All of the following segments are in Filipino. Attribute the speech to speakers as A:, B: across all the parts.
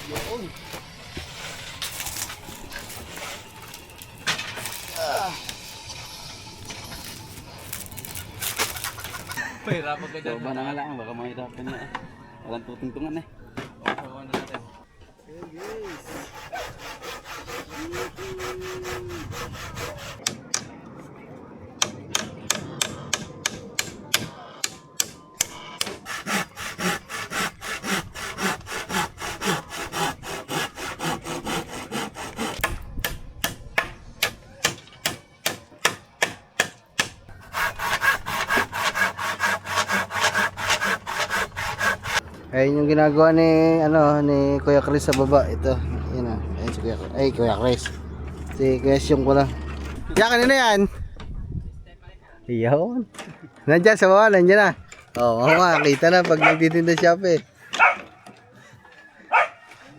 A: Yun.
B: Pahirapan ka dyan.
C: So, ba na nga lang, baka mahirapan niya. Walang tutungtungan eh.
B: Oo, na natin.
A: Ayan guys. Ayun yung ginagawa ni Kuya Chris sa baba. Ito, yun ah. Ayun si Kuya Chris. Si Kuya Syong ko lang. Ya, kanina yan? Iyon. Nandyan sa baba, nandyan na. Oo, makakita na pag nagtitinda shop eh.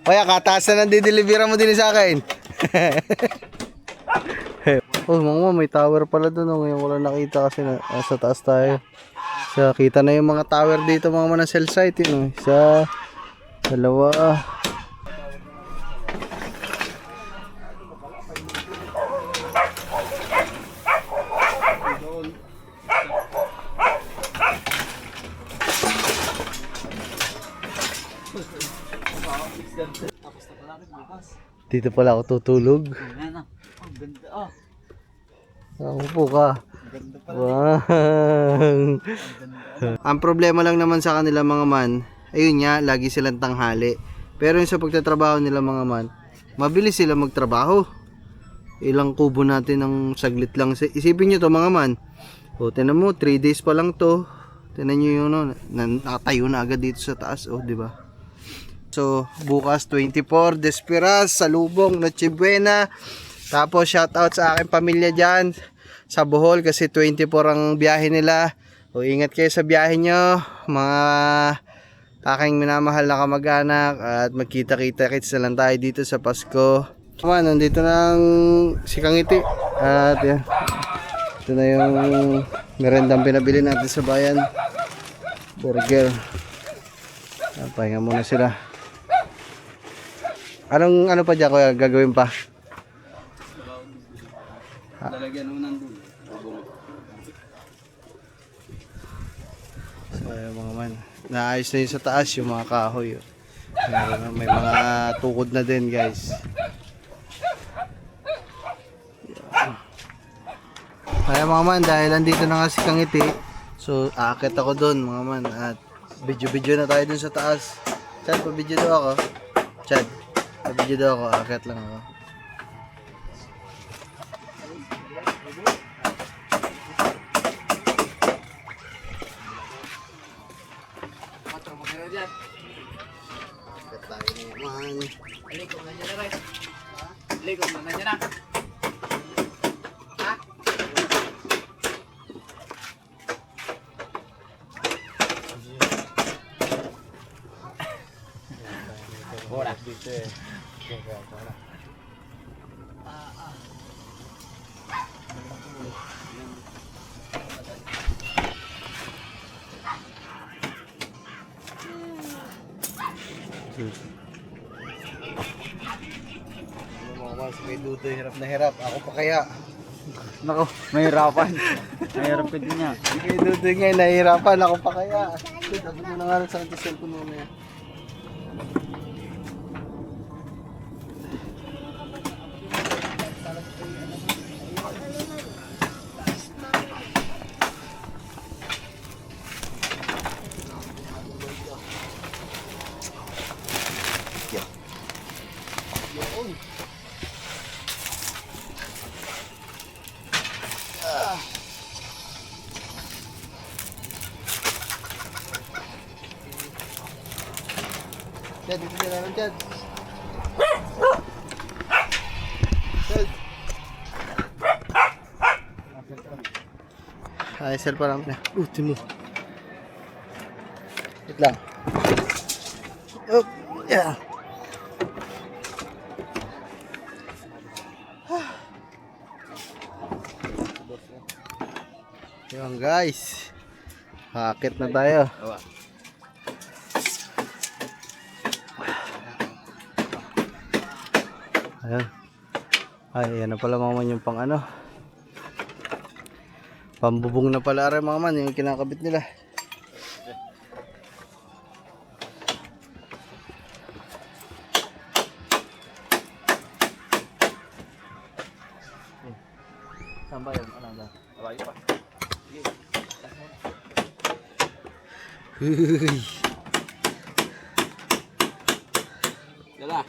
A: Kuya, kataas na nang mo din sa akin. Oh, mga may tower pala doon. Oh. Ngayon wala nakita kasi sa taas tayo. So, kita na yung mga tower dito mga man cell site yun. Isa, dalawa. Dito pala ako tutulog.
C: Ayan na. Ang ganda ah.
A: Upo ka.
C: Ganda pala.
A: Wow. Ang problema lang naman sa kanila mga man, ayun nga, lagi silang tanghali. Pero yung sa pagtatrabaho nila mga man, mabilis sila magtrabaho. Ilang kubo natin ng saglit lang. Isipin nyo to mga man. O, tinan mo, 3 days pa lang to. Tinan nyo yun, no? Nakatayo na agad dito sa taas, oh, di ba? So, bukas 24, Desperas, Salubong, Noche Buena. Tapos, shoutout sa aking pamilya dyan sa Bohol kasi 24 ang biyahe nila. O, ingat kayo sa biyahe nyo, mga aking minamahal na kamag-anak. At magkita-kita-kits na lang tayo dito sa Pasko. Naman, nandito na ang sikangiti. At yan. Ito na yung merendang pinabili natin sa bayan. Burger. Pahinga muna sila. Ano pa dyan kuya gagawin pa?
C: Lalagyan mo nandun.
A: So yung mga man, naayos na yun sa taas yung mga kahoy. May mga tukod na din guys. Kaya mga man, dahil andito na nga si Kangiti, so aakit ako dun mga man. At video na tayo dun sa taas. Chad, pa-video daw ako. Chad, pa-video daw ako, aakit lang ako.
B: Likom na dyan na rin. Likom na dyan na. Ha? Bola.
A: May dudo, hirap na hirap. Ako pa kaya.
C: Nako, mahirapan. Mahirap ka din niya.
A: May dudo nga, nahihirapan. Ako pa kaya. Dapat mo na nga rin sa akin cellphone mo na yan. Chad, dito na naman, Chad. Chad. Ay, cellphone namin na. Timo. Wait lang. Oh, yeah. Yun guys. Hakit na tayo. Ayan. Ay, yan na pala mga man yung pang ano. Pambubong na pala rin mga man yung kinakabit nila.
B: Saan ba yun? Ano ba? Malayo pa. Sige.
A: Huy.
B: Dala.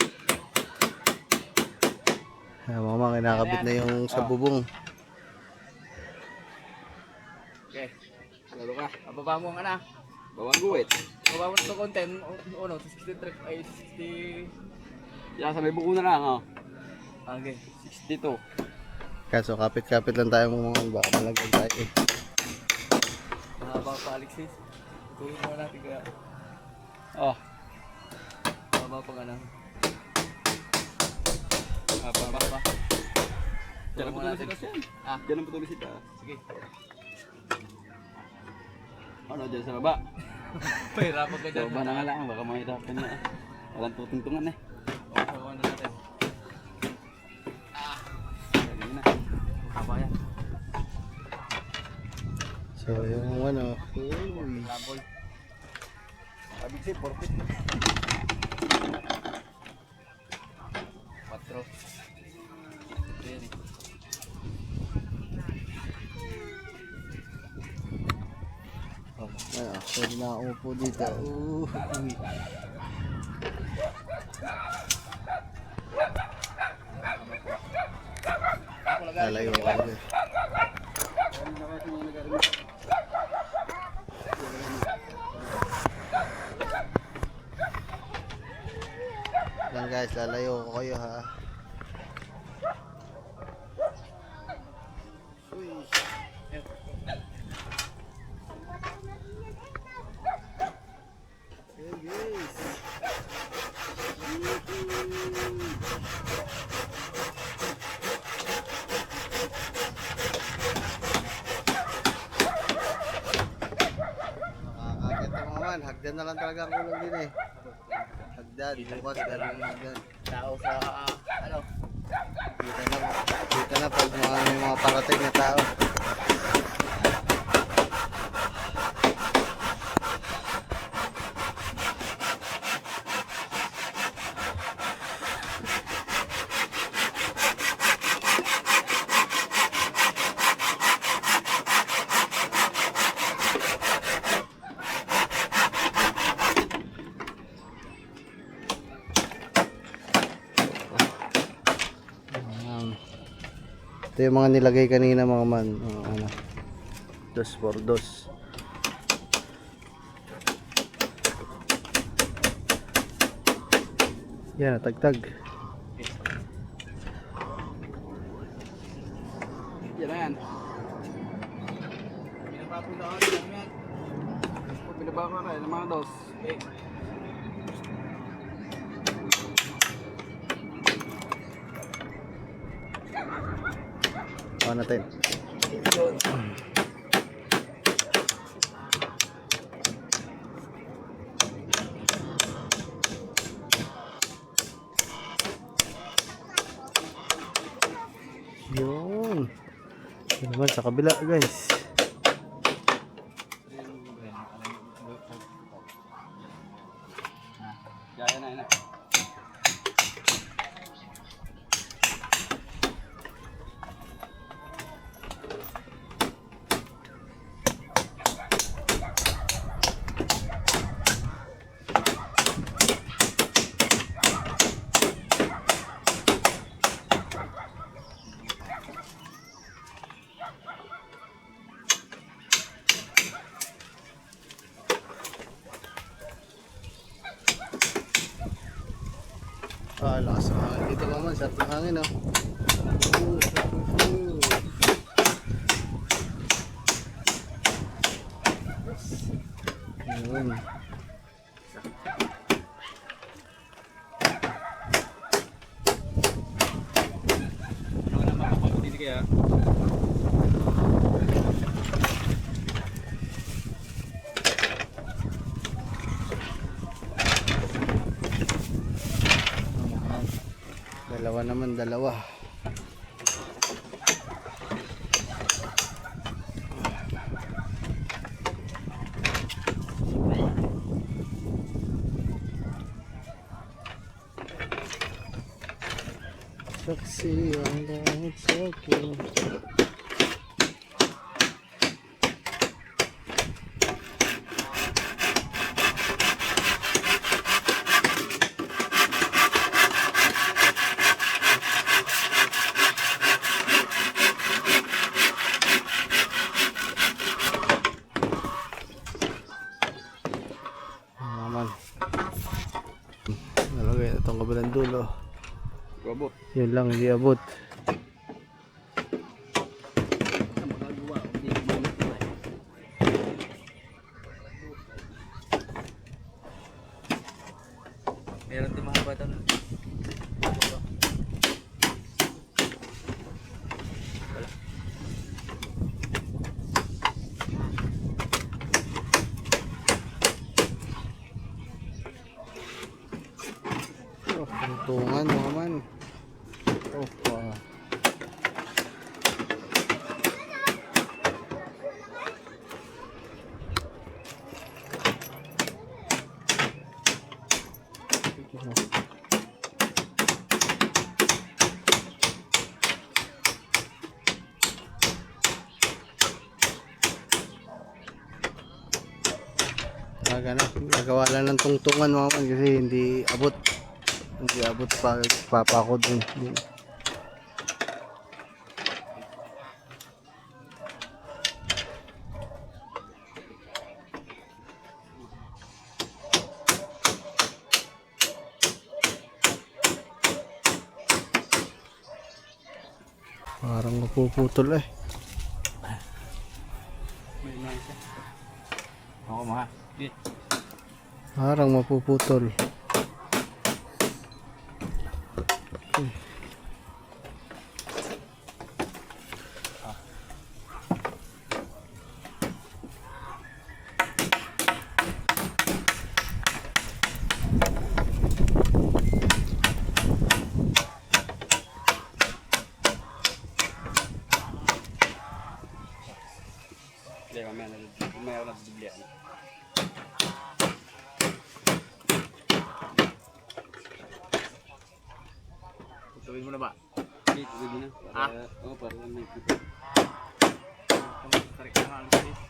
A: Ayan, mga man, kinakabit na yung sa bubong.
B: Okay. Lalo ka. Ababa mo ang ana. Bawang guwit. Bawang mo ito content. Ano? 63 ay 60.
C: Yan, sa may buko na lang, oh.
B: Okay.
C: 62.
A: Kaso kapit-kapit lang tayo mga man. Baka malagay tayo eh.
B: Mahaba pa Alexis. Tuloy mo natin kaya.
C: Oh.
B: Mahaba pa ka na. Mahaba pa.
C: Diyan ang putulis ito siya.
B: Ah.
C: Diyan ang putulis ito.
B: Sige.
C: Ano, dyan sa baba.
B: Pahirapan ka
C: Sa
B: dyan.
C: baba na nga lang, baka mahirapan niya. Walang tutungtungan eh.
B: Sabawan na natin.
C: Galing na.
B: Haba yan.
A: So yung ano. Uy.
B: Labol.
C: Abig si, 40.
B: 4. Ito yan eh.
A: Ano, pwede na ako umupo dito. Uy. Lalayo ako ulit. Lang guys, lalayo ko kayo ha. Uy. Hey guys. Makakakit ang mga man, hagdan na lang talaga ang kulang din eh. Hagdan, bukas galing hagdan.
B: Tao sa ano?
A: Kita na pag may mga parating na tao. Ito yung mga nilagay kanina mga man. Ano, 2x2. Yan, natagtag.
C: Yan na yan.
B: Pinapapula ka rin yan.
C: Pinabaka ka ng mga dos.
B: Eh.
A: Kuha natin. Yun. Ito naman sa kabila guys.
C: Yan na, yan na.
A: Ah, lakas ng hangin dito naman. Sarap ng hangin, oh. Yun.
C: Ano ka naman kapag kaya?
A: Dalawa naman, dalawa. Saksi ang langit sa akin. Naman. Nalagay na itong kabilang dulo.
B: Abot.
A: Yun lang, hindi abot.
B: Meron din mga bata na.
A: Oh, tuntungan mga man. Oh, wow. Nagawa lang ng tungtungan mga man kasi hindi abot pa papakod dun. Parang mapuputol eh.
B: Ako mga.
A: Parang mapuputol.
B: Hindi, mamaya na bibigyan. Tutuloy mo na ba? Hindi, tutuloy na. Ha? Oo, parang may kita. Tarik na nga ang salis.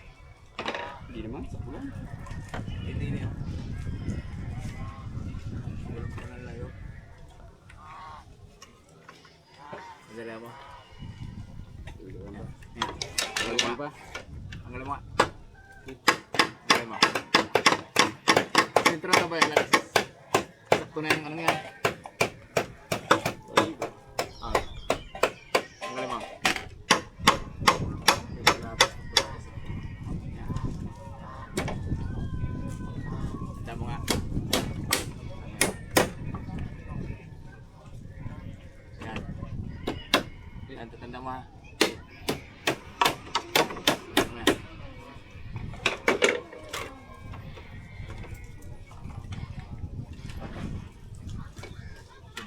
B: Hindi naman, sa pulang. Hindi niya. Wala pa na layo. Madali mo. Tanggalin pa. Tanggalin mo nga. Tanggalin mo. Sentro na ba yan? Sakto na yung ano yan. Tanggalin mo. Tanda mo nga. Yan. Yan, tanda mo ha.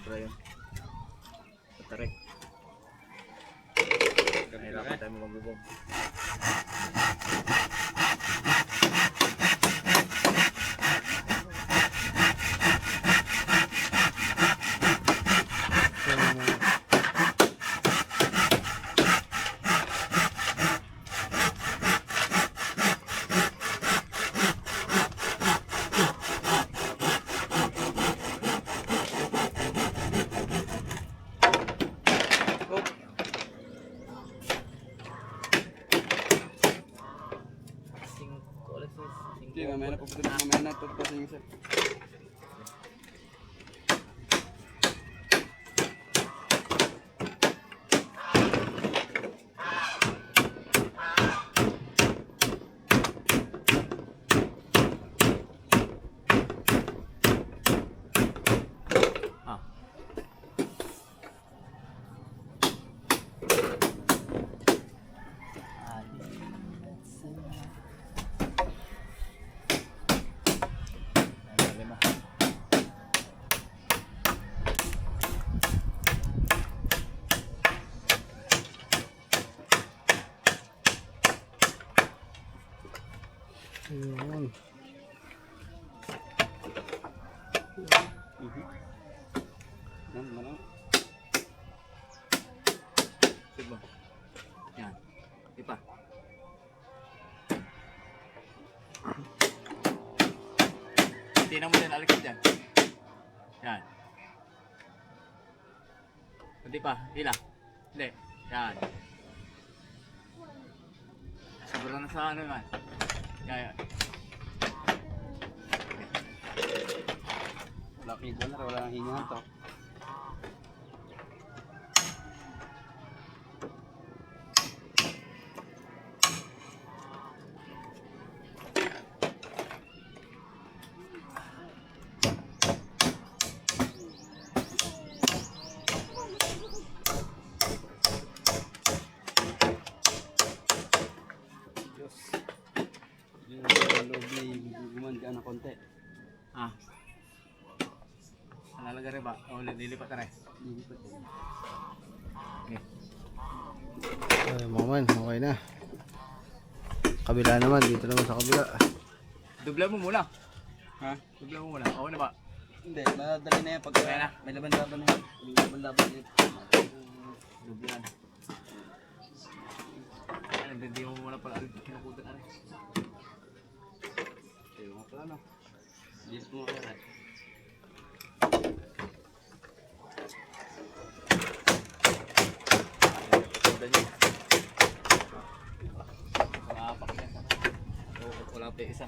B: Sobra yun. Patarik. Nahirapan tayo magbubog. Diba? Yan. Ipa. Tingnan mo din, alikid dyan. Yan. Hindi pa, hila. Hindi. Yan. Sobrang na sa ano yan. Yan.
C: Wala kibon na, wala nang hingahan to. Yung loob ni gumanda na konti.
B: Ah. Alalaga rin ba? O, lilipat ka rin. Okay.
A: Ay, mga man, okay na. Kabila naman, dito naman sa kabila.
B: Dubla mo muna.
C: Ha?
B: Dubla mo muna. Okay na ba?
C: Hindi, madali na yan pag
B: Kaya na.
C: may laban-laban na yan. May laban-laban na yan.
B: Dublan. Ay, hindi mo muna pala kinukutan na rin.
C: Ayaw nga pala no. Dito mo kaya.
B: Dublan niya. Maapak yan. Wala pa isa.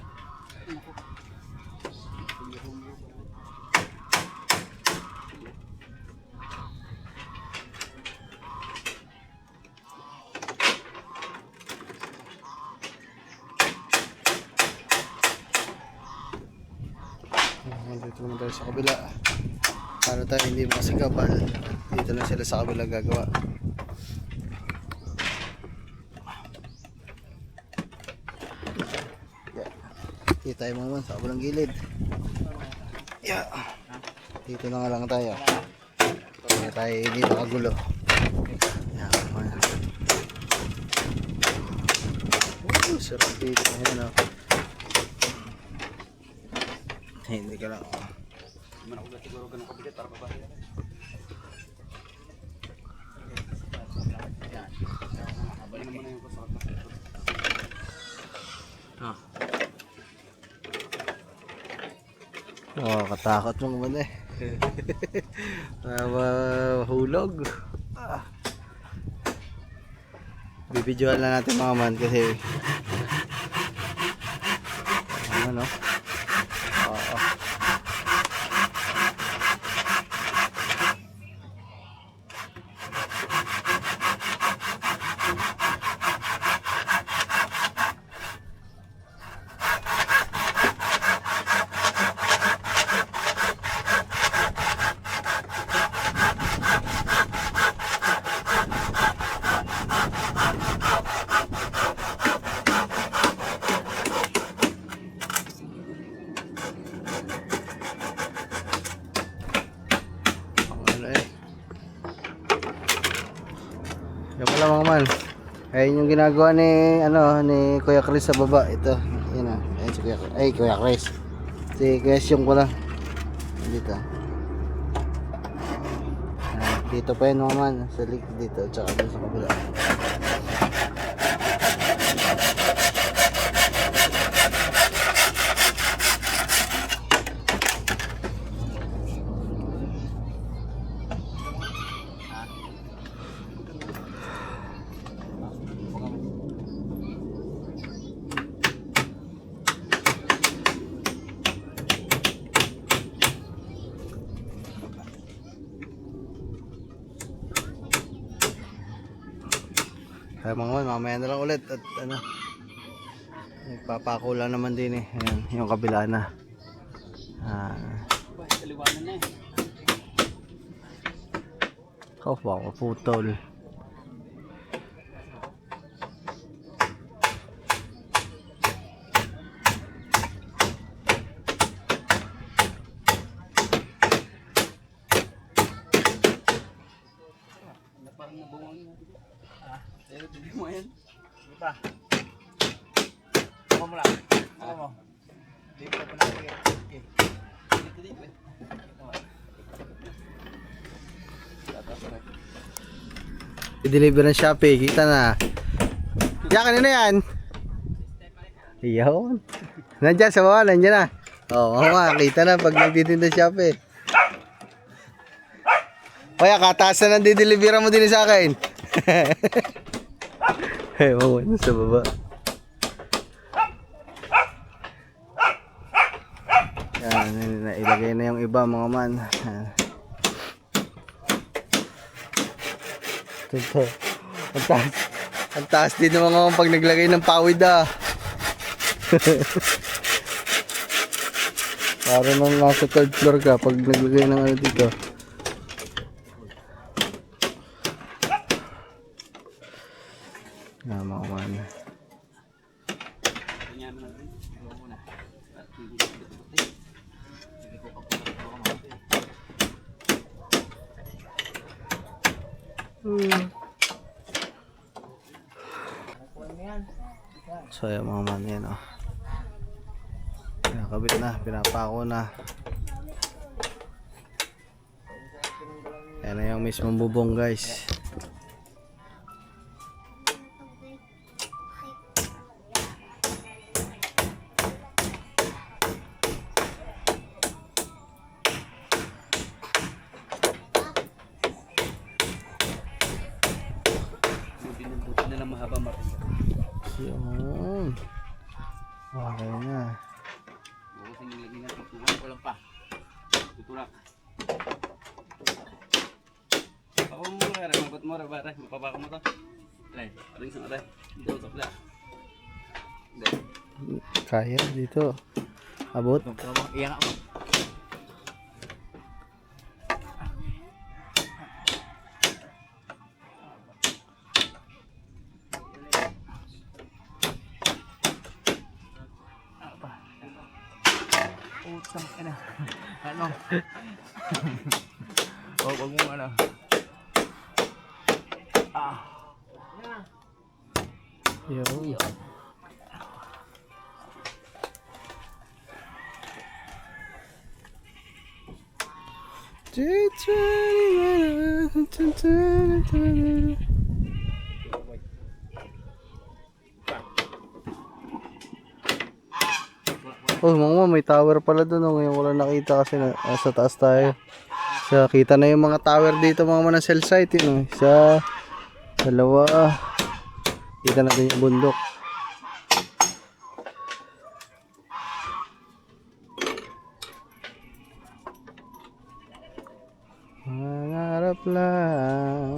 A: Dito naman tayo sa kabila. Para tayo hindi masagabal. Dito na sila sa kabila gagawa. Yeah. Dito tayo mga man sa kabilang gilid. Yeah. Dito na nga lang tayo. Para tayo hindi nakagulo. Yeah, man. Sarap dito. Ayan o. Hindi ka lang.
C: Mana udah siguro ganun kabigat para babalik.
B: Yan.
C: Balik mo na yung kasama.
B: Ah.
A: Oh, katakot mo naman eh. Mahulog. Bibidyoan lang natin mga man kasi ano no? Oo. Ano eh. Yung pala mga man. Ayun yung ginagawa ni ni Kuya Chris sa baba. Ito. Yan ah. Ayun si Kuya Chris. Ay, Kuya Chris. Si Kuya Syong pala. Dito. Dito pa yun mga man. Sa dito. Tsaka dito sa kabila. Kaya mga man, mamaya na lang ulit at ano, nagpapako lang naman din eh. Ayan, yung kabila na.
C: Kaliwanan na eh.
A: Wow, putol.
C: Parang nabungan na. Pero hindi mo yan.
B: Sige pa. Ako mo lang. Ako mo. Dito pa na. Okay.
C: Dito eh.
A: I-deliver ng Shopee, kita na. Diyan, kanina yan? Iyon. Nandiyan sa baba, nandiyan na. Oo, kita na pag nagtitinda Shopee. Kaya kataas na nang dideliveran mo din sa akin. Ewan mo, sa baba. Yan, ilagay na yung iba mga man. Ito. Ang taas din ng mga pag naglagay ng pawid Para nang nasa third floor ka pag naglagay ng ano dito. Mga man. So yung mga man yan pinakabit na, pinapako na. Yan na yung mismong bubong guys. Yun. Okay na.
B: Bukasin yung lagi natin. Tuhan ko lang pa. Tutulak. Ako mo muna. Magot mo. Mapapaka mo to. Alay. Aring isang aray. Dito. Tapla. Hindi.
A: Kaya dito. Abot.
B: Iyan ako. Utang ina. Ano? Wag mo ano.
A: Yo. Oh, mga may tower pala doon. Ngayon wala nakita kasi sa taas tayo. So, kita na yung mga tower dito mga cell site. Isa, dalawa. Kita na din yung bundok. Mangarap lang.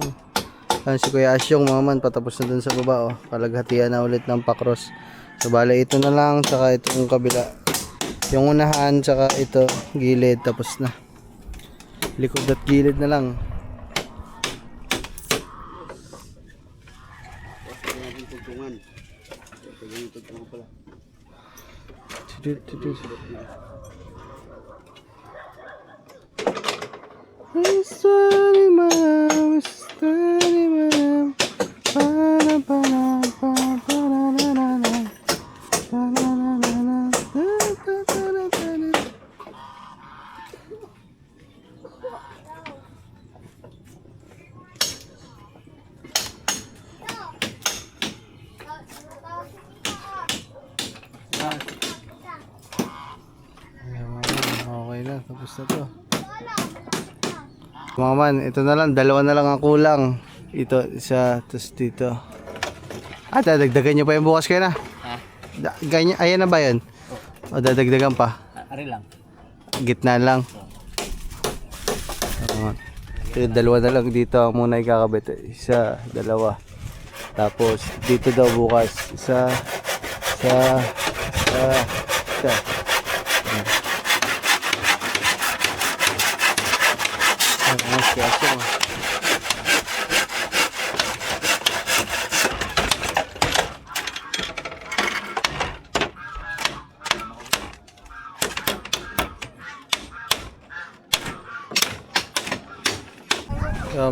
A: Si Kuya Asyong mga man, patapos na dun sa baba. Palaghatian na ulit ng pakros. So, bale ito na lang, saka itong kabila. Yung unahan, saka ito, gilid, tapos na. Likod at gilid na lang. Okay na, tapos na to. Mga man, ito na lang, dalawa na lang ang kulang. Ito, isa, tapos dito. Dadagdagan nyo pa yung bukas kayo na?
B: Ha?
A: Ganyan, ayan na ba yun? O dadagdagan pa?
B: Ari lang.
A: Gitna lang. Ito, dalawa na lang dito muna ikakabit. Isa, dalawa. Tapos dito daw bukas. Isa. So,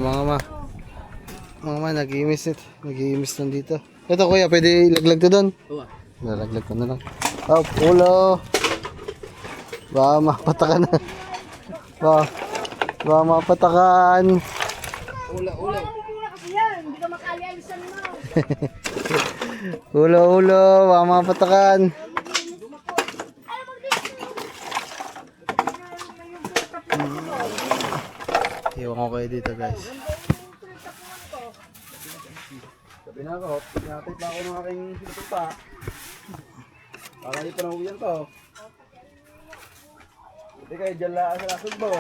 A: mga ma, nag-iimis nandito. Ito kuya, pwede ilaglag to doon?
B: Oo.
A: Nalaglag ko na lang. Oh, ulo. Baka mapatakan na. Baka mapatakan.
B: Ula.
A: Ulo, baka mapatakan. Iwan ko kayo dito guys.
C: Sabi na ako, pinatay pa ako ng aking tupa. Para di pa nahuyan ko. Hindi kayo dyan lang sa lasod mo.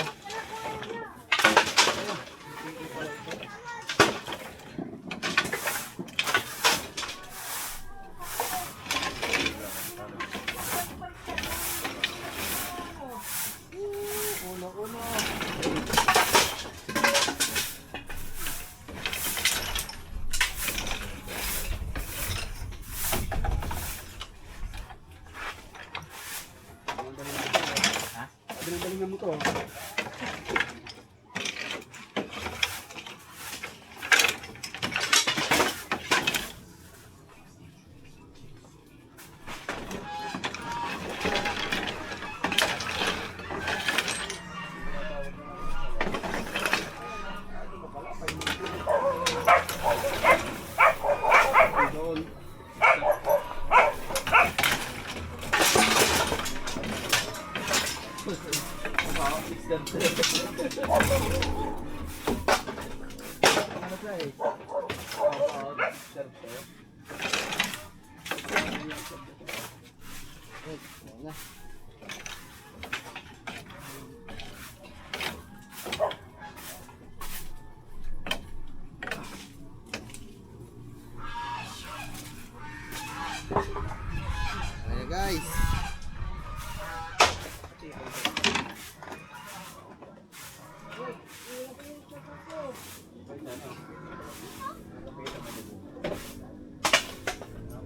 C: Galingan mo to.
A: Ayan guys.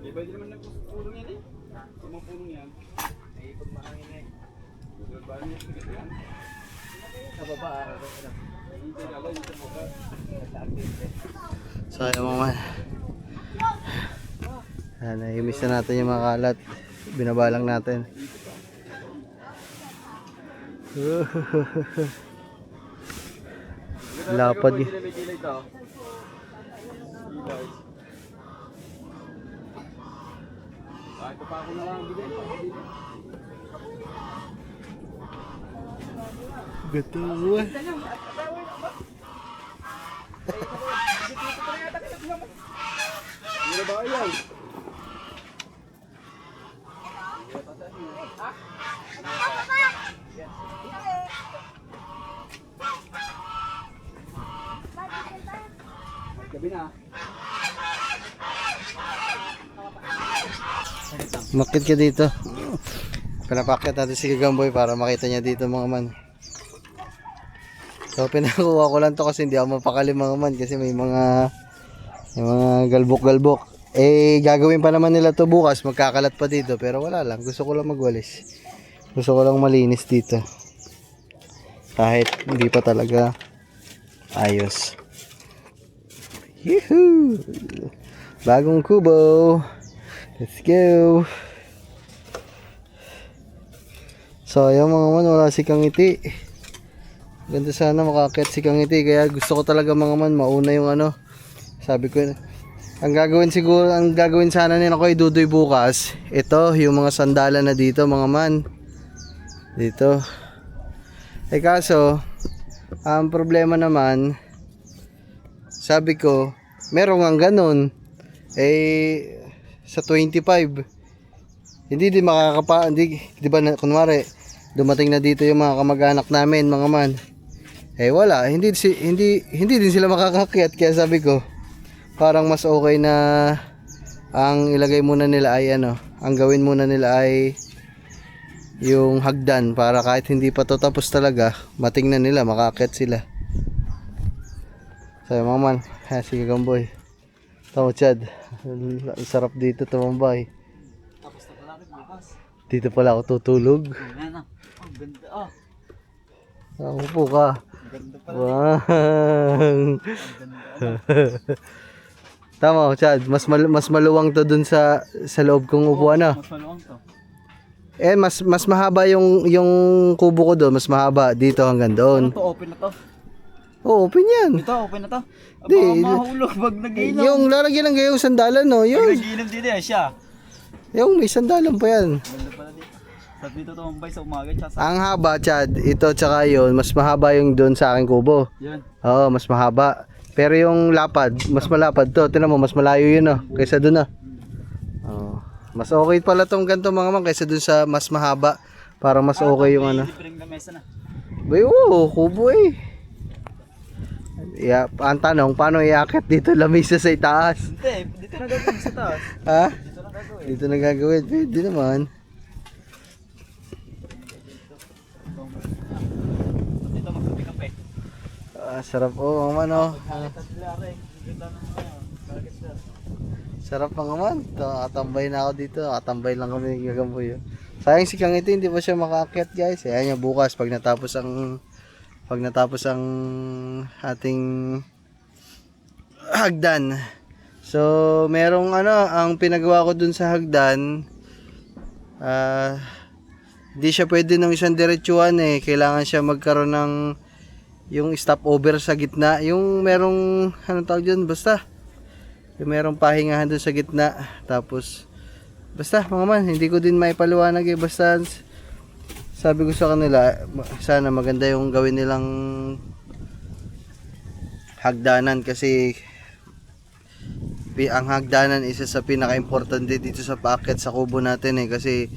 C: Iba din naman nagpulong yan eh. Mga pulong yan.
B: Ay, pag mahangin eh.
C: Ba niya yan?
B: Sa baba,
C: Hindi alam yung sa baba.
A: So ayun mga man. Naimis na natin yung mga kalat. Binabalang natin. Lapad yun.
C: Ito pa ako na lang bigay.
A: Gatuwa.
C: Ano ba yan? Gabi na.
A: Makit ka dito. Pinapakyat natin si Gagamboy para makita niya dito mga man. So pinakuha ko lang to kasi hindi ako mapakali mga man kasi may mga galbok-galbok. Eh gagawin pa naman nila to bukas, magkakalat pa dito pero wala lang, gusto ko lang magwalis. Gusto ko lang malinis dito. Kahit hindi pa talaga ayos. Yuhuu! Bagong kubo. Let's go. So ayun mga man, wala si Kangiti. Ganda sana makakit si Kangiti, kaya gusto ko talaga mga man mauna yung ano. Sabi ko, ang gagawin sana nila ko ay Dudoy bukas. Ito, yung mga sandalan na dito mga man. Dito. Eh kaso, ang problema naman, sabi ko, meron nga ganun. Eh, sa 25, hindi din di ba kunwari, dumating na dito yung mga kamag-anak namin mga man. Eh wala, hindi din sila makakakyat, kaya sabi ko, parang mas okay na ang ilagay muna nila ay ano, ang gawin muna nila ay yung hagdan para kahit hindi pa to tapos talaga, matingnan nila, makaakyat sila. So mga man, sige Gamboy. Tama Chad, ang sarap dito tumambay.
B: tapos na pala bukas.
A: Dito pala ako tutulog.
B: Ano? Ang ganda ah.
A: Ako po ka.
B: Ganda pala.
A: Bang. Tama Chad, mas maluwang to dun sa loob kong upuan na.
B: Mas maluwang to.
A: Eh mas mahaba yung kubo ko doon, mas mahaba dito hanggang doon.
B: Ano to? Open na to?
A: Oo, open yan.
C: Ito, open na to.
A: Di,
C: Baka mahulog pag nagiinom.
A: Yung lalagyan ng gayong sandalan, no?
C: Pag
A: Yun.
C: nagiinom dito yan siya.
A: Yung may sandalan pa yan.
C: Ganda pala dito. Sa dito tumambay sa umaga, tsaka sa...
A: Ang haba, Chad, ito tsaka yun, mas mahaba yung doon sa aking kubo.
C: Yun.
A: Oo, mas mahaba. Pero yung lapad, mas malapad to. Tingnan mo, mas malayo yun, no? Kaysa doon, no? Oo. Mas okay pala tong ganito mga man kaysa doon sa mas mahaba. Parang mas okay yung ano.
C: Libreng lamesa na.
A: Bay, oo, kubo eh. Yeah, ang tanong, paano iaakit dito lamisa sa itaas?
C: Hindi, dito na gagawin sa taas.
A: Ha?
C: Dito na gagawin.
A: Dito na gagawin. Pwede naman.
C: Dito magkape-kape.
A: Sarap. Oo, oh, ano.
C: Tatila rin. Ganda na mga.
A: Sarap pa naman. Atambay na ako dito. Atambay lang kami ng gagamboy. Sayang si Kang ito, hindi pa siya makaakyat guys. Ayan niya bukas pag natapos ang ating hagdan. So, merong ang pinagawa ko dun sa hagdan, di siya pwede ng isang diretsuhan eh. Kailangan siya magkaroon ng yung stopover sa gitna. Yung merong, anong tawag dyan? Basta. Yung merong pahingahan dun sa gitna. Tapos, basta mga man, hindi ko din maipaliwanag eh. Basta, sabi ko sa kanila, sana maganda yung gawin nilang hagdanan kasi ang hagdanan isa sa pinaka-importante dito sa paakyat sa kubo natin eh kasi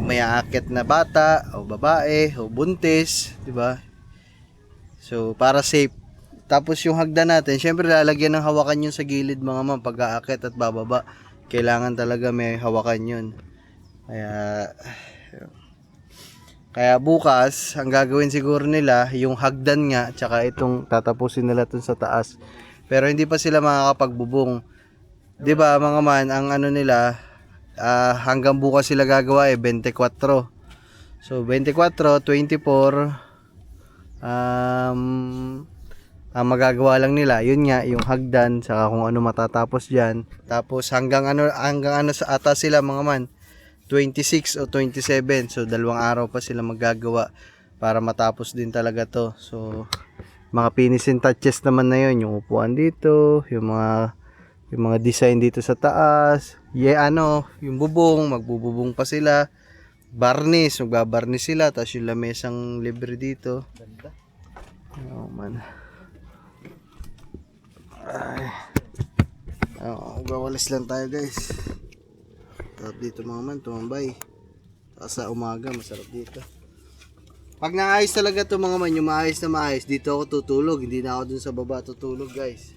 A: may aakyat na bata o babae o buntis, di ba? So para safe. Tapos yung hagdan natin, syempre lalagyan ng hawakan yun sa gilid mga ma'am pag aakyat at bababa. Kailangan talaga may hawakan yun. Kaya bukas, ang gagawin siguro nila, yung hagdan nga, tsaka itong tatapusin nila itong sa taas. Pero hindi pa sila makakapagbubong. 'Di ba mga man, ang ano nila, hanggang bukas sila gagawa 24. So 24, 24, ang magagawa lang nila, yun nga, yung hagdan, saka kung ano matatapos dyan. Tapos hanggang ano sa atas sila mga man, 26 o 27. So, 2 araw pa sila magagawa para matapos din talaga to. So, mga finishing touches naman na yun. Yung upuan dito, yung mga design dito sa taas. Yung bubong, magbububong pa sila. Barnish, magbabarnish sila. Tapos yung lamesang libre dito. Oh, man. Gawalis lang tayo guys. Sarap dito mga man, tumambay. Sa umaga, masarap dito. Pag naayos talaga to mga man, yung maayos na maayos, dito ako tutulog. Hindi na ako dun sa baba tutulog guys.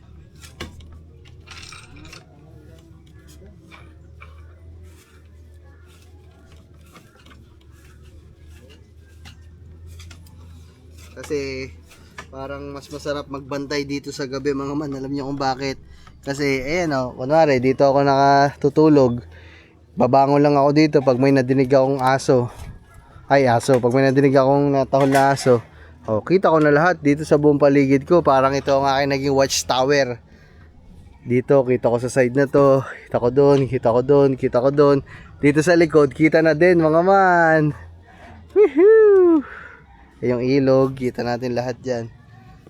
A: Kasi parang mas masarap magbantay dito sa gabi mga man. Alam niyo kung bakit? Kasi ayan kunwari dito ako nakatutulog. Babangon lang ako dito pag may nadinig akong aso. Pag may nadinig akong natahol na aso. Kita ko na lahat dito sa buong paligid ko. Parang ito ang aking naging watchtower. Dito, kita ko sa side na to. Kita ko doon, kita ko doon, kita ko doon. Dito sa likod, kita na din mga man. Woohoo! Yung ilog, kita natin lahat dyan.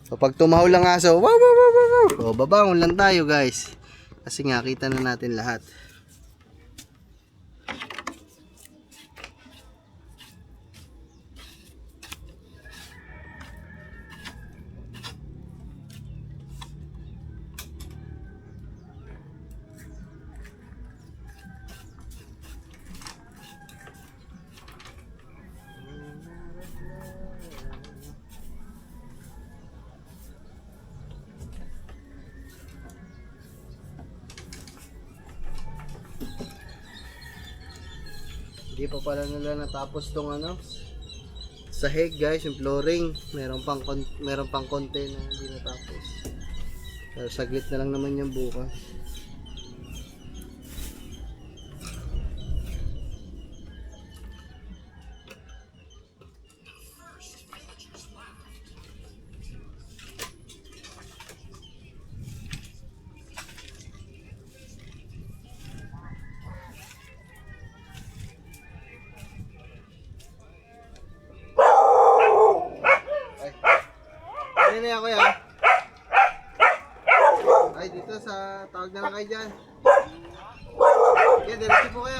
A: So pag tumahol lang aso, wow, wow, wow, wow. So babangon lang tayo guys. Kasi nga, kita na natin lahat. Hindi pa pala nila natapos tong sahig guys, yung flooring. Meron pang konti na hindi natapos. Pero saglit na lang naman yung bukas. Kanina yan kuya. Ay, dito sa tawag na lang kayo dyan. Okay, diretso po kaya.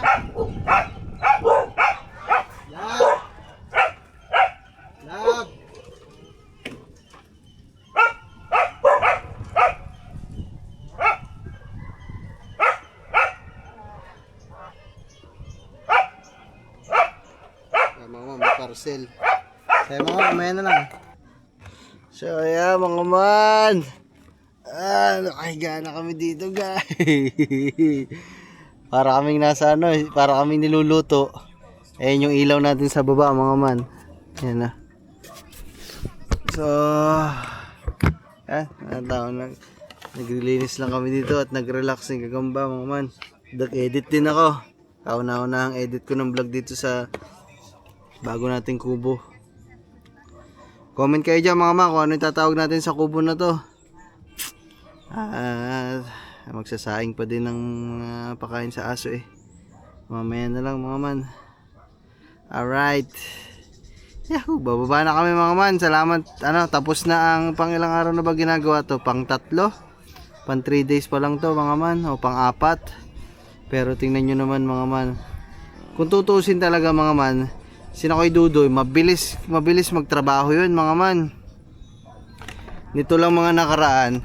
A: Lab! Lab! Ay, mga may parcel. Kaya mga mamaya na lang. So, ayan mga man. Nakahiga na kami dito guys. Para kaming nasa ano, para kaming niluluto. Ayan yung ilaw natin sa baba mga man. Ayan na. So, naglilinis lang kami dito at nagrelax ng gagamba mga man. Edit din ako. Kauna-una ang edit ko ng vlog dito sa bago nating kubo. Comment kayo dyan mga man kung ano yung tatawag natin sa kubo na to. Magsasaing pa din ng pakain sa aso eh. Mamaya na lang mga man. Alright. Yahoo, bababa na kami mga man. Salamat. Tapos na ang pang ilang araw na ba ginagawa to? Pang 3? Pang 3 days pa lang to mga man. O pang 4. Pero tingnan nyo naman mga man. Kung tutusin talaga mga man, Sinakoy Dudoy, mabilis magtrabaho yun mga man. Nito lang mga nakaraan.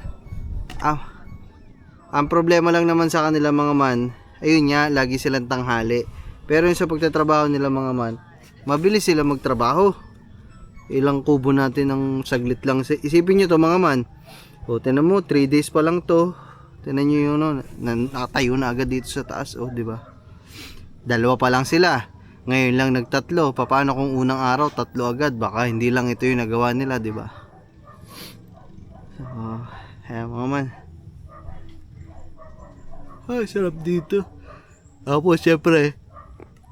A: Ang problema lang naman sa kanila mga man, ayun nga, lagi silang tanghali. Pero yung sa pagtatrabaho nila mga man, mabilis sila magtrabaho. Ilang kubo natin ng saglit lang. Isipin nyo to mga man. O, tinan mo, 3 days pa lang to. Tinan nyo yun, nakatayo na agad dito sa taas. O, diba? 2 pa lang sila. Ngayon lang nagtatlo. Paano kung unang araw, 3 agad? Baka hindi lang ito yung nagawa nila, diba? So, ayan mga man. Ay, sarap dito. Tapos, syempre,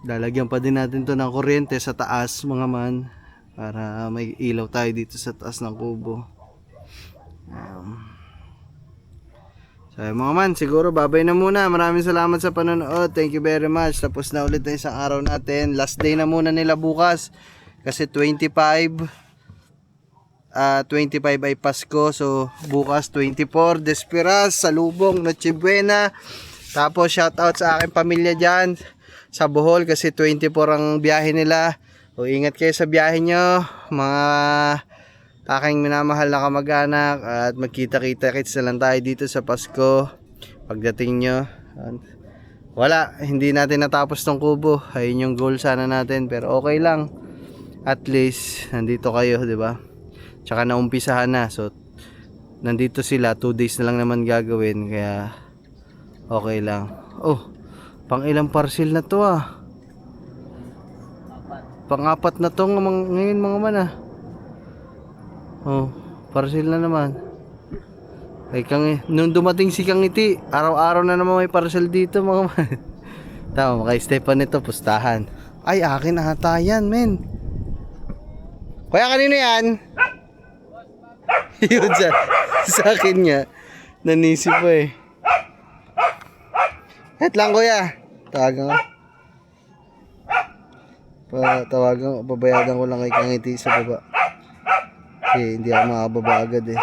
A: lalagyan pa din natin to ng kuryente sa taas, mga man. Para may ilaw tayo dito sa taas ng kubo. So, mga man, siguro babay na muna. Maraming salamat sa panonood. Thank you very much. Tapos na ulit na isang araw natin. Last day na muna nila bukas. Kasi 25 ay Pasko. So, bukas 24. Desperas, Salubong, Noche Buena. Tapos, shoutout sa aking pamilya dyan sa Bohol. Kasi 24 ang biyahe nila. O, ingat kayo sa biyahe nyo. Mga aking minamahal na kamag-anak. At magkita-kita-kits na lang tayo dito sa Pasko. Pagdating nyo. Wala, hindi natin natapos tong kubo. Ayun yung goal sana natin. Pero okay lang. At least, nandito kayo, di ba? Tsaka naumpisahan na. So, nandito sila. 2 days na lang naman gagawin. Kaya, okay lang. Oh, pang ilang parcel na to ah. Pang-4 na to ngayon mga man ah. Oh, parcel na naman. Ay, nung dumating si Kangiti, araw-araw na naman may parcel dito mga man. Tama, kay Stefan ito, pustahan. Ay, akin ata yan, men. Kuya, kanino yan? Yun sa akin nga. Nanisip pa eh. Het lang kuya. Tawagan ko. Pabayadan ko lang kay Kangiti sa baba. Kasi hindi ako makababa agad eh.